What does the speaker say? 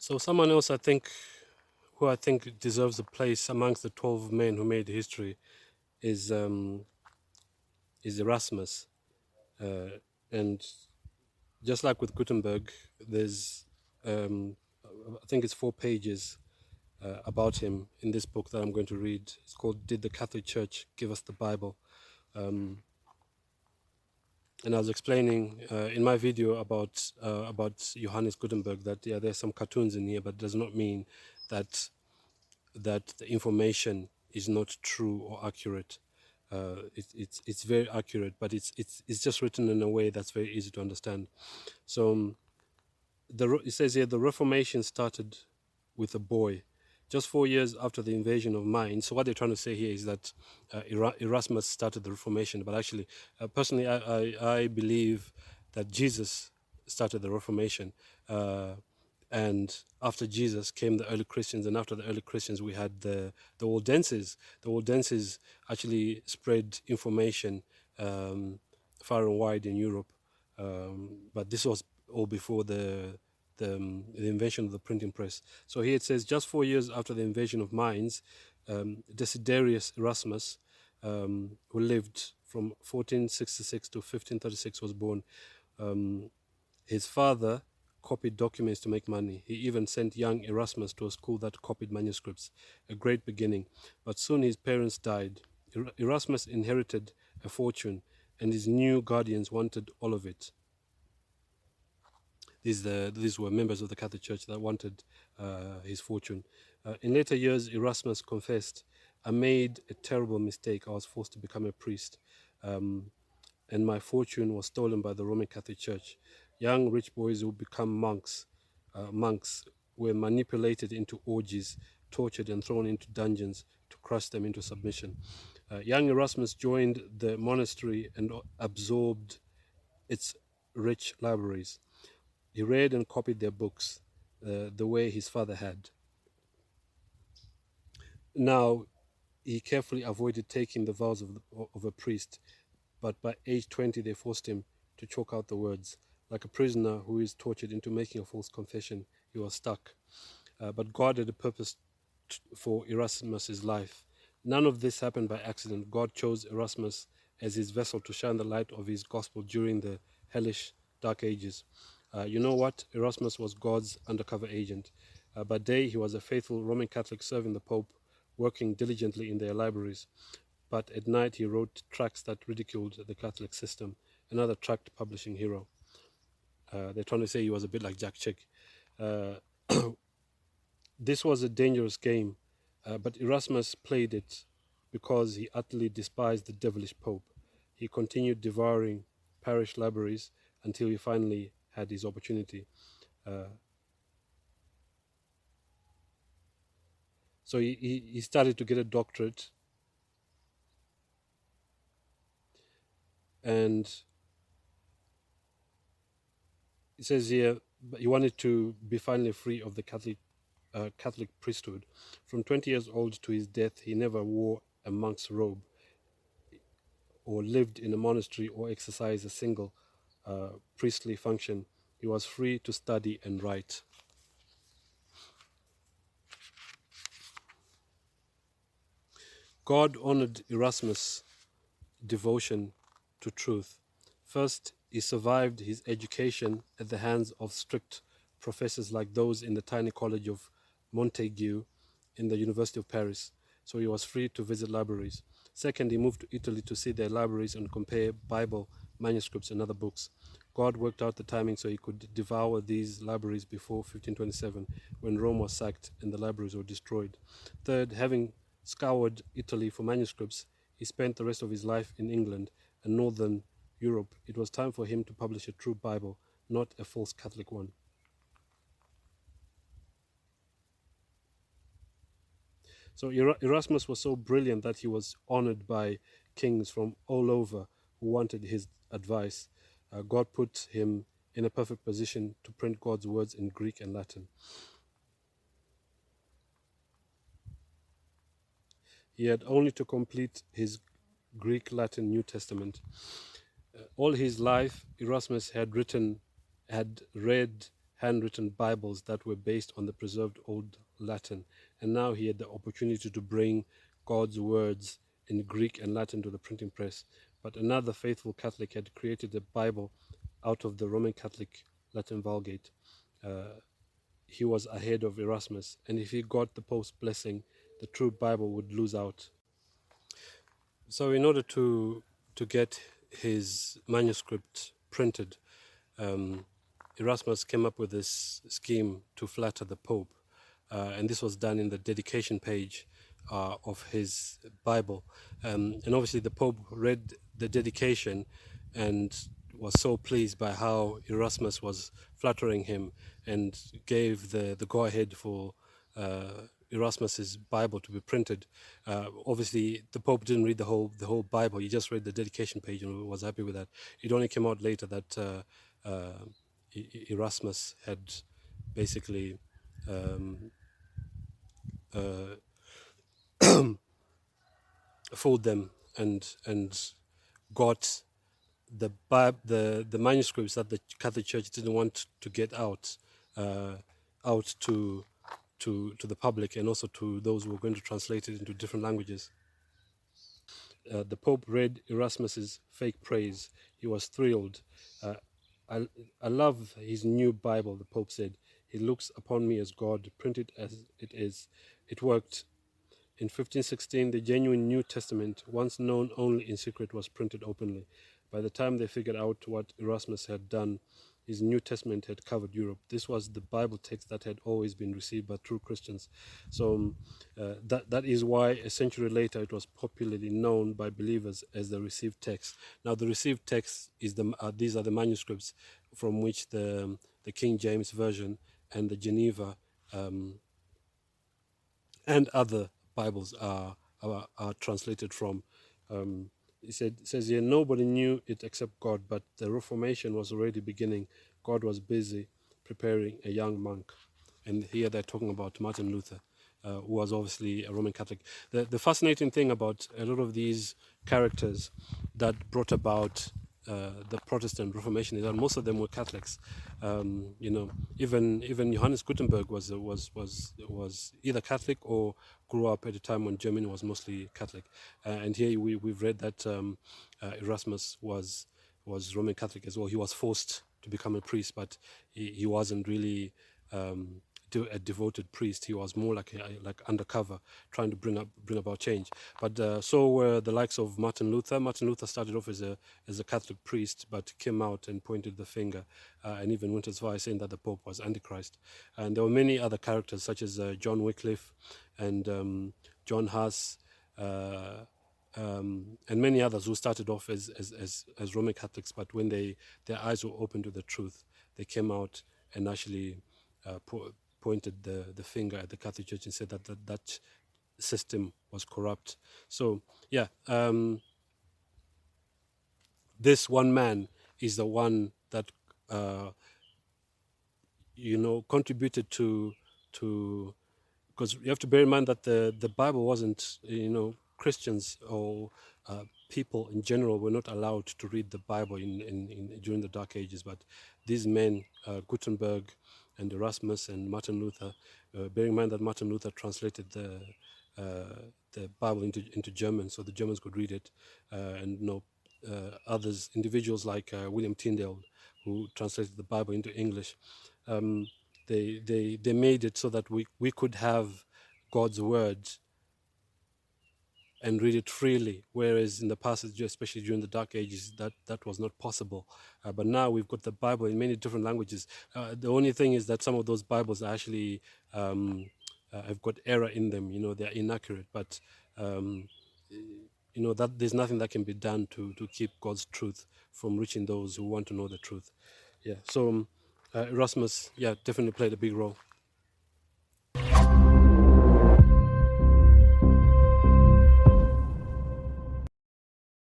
So someone else who I think deserves a place amongst the 12 men who made history is Erasmus. And just like with Gutenberg, there's I think it's 4 pages about him in this book that I'm going to read. It's called "Did the Catholic Church Give Us the Bible?" And I was explaining in my video about Johannes Gutenberg that there's some cartoons in here, but it does not mean that the information is not true or accurate. It's very accurate, but it's just written in a way that's very easy to understand. So it says here the Reformation started with a boy, just 4 years after the invasion of Mainz. So what they're trying to say here is that Erasmus started the Reformation, but actually, personally, I believe that Jesus started the Reformation. And after Jesus came the early Christians, and after the early Christians, we had the Waldenses. The Waldenses actually spread information far and wide in Europe, but this was all before the invention of the printing press. So here it says, just 4 years after the invasion of Mainz, Desiderius Erasmus, who lived from 1466 to 1536, was born. His father copied documents to make money. He even sent young Erasmus to a school that copied manuscripts, a great beginning. But soon his parents died. Erasmus inherited a fortune, and his new guardians wanted all of it. These were members of the Catholic Church that wanted his fortune. In later years, Erasmus confessed, "I made a terrible mistake. I was forced to become a priest, and my fortune was stolen by the Roman Catholic Church. Young rich boys who become monks were manipulated into orgies, tortured and thrown into dungeons to crush them into submission." Young Erasmus joined the monastery and absorbed its rich libraries. He read and copied their books the way his father had. Now, he carefully avoided taking the vows of a priest, but by age 20 they forced him to choke out the words. Like a prisoner who is tortured into making a false confession, he was stuck. But God had a purpose for Erasmus's life. None of this happened by accident. God chose Erasmus as his vessel to shine the light of his gospel during the hellish dark ages. You know what? Erasmus was God's undercover agent. By day, he was a faithful Roman Catholic serving the Pope, working diligently in their libraries. But at night, he wrote tracts that ridiculed the Catholic system, another tract publishing hero. They're trying to say he was a bit like Jack Chick. This was a dangerous game, but Erasmus played it because he utterly despised the devilish Pope. He continued devouring parish libraries until he finally had his opportunity. So he started to get a doctorate, and it says here he wanted to be finally free of the Catholic priesthood. From 20 years old to his death, he never wore a monk's robe or lived in a monastery or exercised a single priestly function. He was free to study and write. God honored Erasmus' devotion to truth. First, he survived his education at the hands of strict professors like those in the tiny college of Montaigu in the University of Paris, so he was free to visit libraries. Second, he moved to Italy to see their libraries and compare Bible manuscripts and other books. God worked out the timing so he could devour these libraries before 1527, when Rome was sacked and the libraries were destroyed. Third, having scoured Italy for manuscripts, he spent the rest of his life in England and northern Europe. It was time for him to publish a true Bible, not a false Catholic one. So Erasmus was so brilliant that he was honored by kings from all over who wanted his advice. God put him in a perfect position to print God's words in Greek and Latin. He had only to complete his Greek-Latin New Testament. All his life, Erasmus had read handwritten Bibles that were based on the preserved Old Latin. And now he had the opportunity to bring God's words in Greek and Latin to the printing press. But another faithful Catholic had created a Bible out of the Roman Catholic Latin Vulgate. He was ahead of Erasmus, and if he got the Pope's blessing, the true Bible would lose out. So in order to get his manuscript printed, Erasmus came up with this scheme to flatter the Pope, and this was done in the dedication page of his Bible. And obviously the Pope read the dedication and was so pleased by how Erasmus was flattering him and gave the go-ahead for Erasmus's Bible to be printed. Obviously, the Pope didn't read the whole Bible. He just read the dedication page and was happy with that. It only came out later that Erasmus had basically fooled them and got the manuscripts that the Catholic Church didn't want to get out to the public and also to those who were going to translate it into different languages. The Pope read Erasmus's fake praise. He was thrilled. I love his new Bible, the Pope said. He looks upon me as God, printed as it is. It worked. In 1516, the genuine New Testament, once known only in secret, was printed openly. By the time they figured out what Erasmus had done, his New Testament had covered Europe. This was the Bible text that had always been received by true Christians. So that is why a century later it was popularly known by believers as the received text. Now the received text is these are the manuscripts from which the King James Version and the Geneva and other Bibles are translated from. He says here, nobody knew it except God, but the Reformation was already beginning. God was busy preparing a young monk. And here they're talking about Martin Luther, who was obviously a Roman Catholic. The fascinating thing about a lot of these characters that brought about the Protestant Reformation is that most of them were Catholics. Even Johannes Gutenberg was either Catholic or grew up at a time when Germany was mostly Catholic. And here we've read that Erasmus was Roman Catholic as well. He was forced to become a priest, but he wasn't really a devoted priest. He was more like undercover, trying to bring about change. But so were the likes of Martin Luther. Martin Luther started off as a Catholic priest, but came out and pointed the finger, and even went as far as saying that the Pope was Antichrist. And there were many other characters such as John Wycliffe and John Huss. And many others who started off as Roman Catholics, but when their eyes were open to the truth, they came out and actually pointed the finger at the Catholic Church and said that system was corrupt. So yeah, this one man is the one that contributed to because you have to bear in mind that the Bible wasn't, Christians or people in general were not allowed to read the Bible during the Dark Ages. But these men, Gutenberg and Erasmus and Martin Luther, bearing in mind that Martin Luther translated the Bible into German, so the Germans could read it, and others, individuals like William Tyndale, who translated the Bible into English. They made it so that we could have God's word and read it freely, whereas in the past, especially during the Dark Ages, that was not possible. But now we've got the Bible in many different languages. The only thing is that some of those Bibles actually have got error in them. They're inaccurate, but that there's nothing that can be done to keep God's truth from reaching those who want to know the truth. Yeah. So Erasmus, definitely played a big role.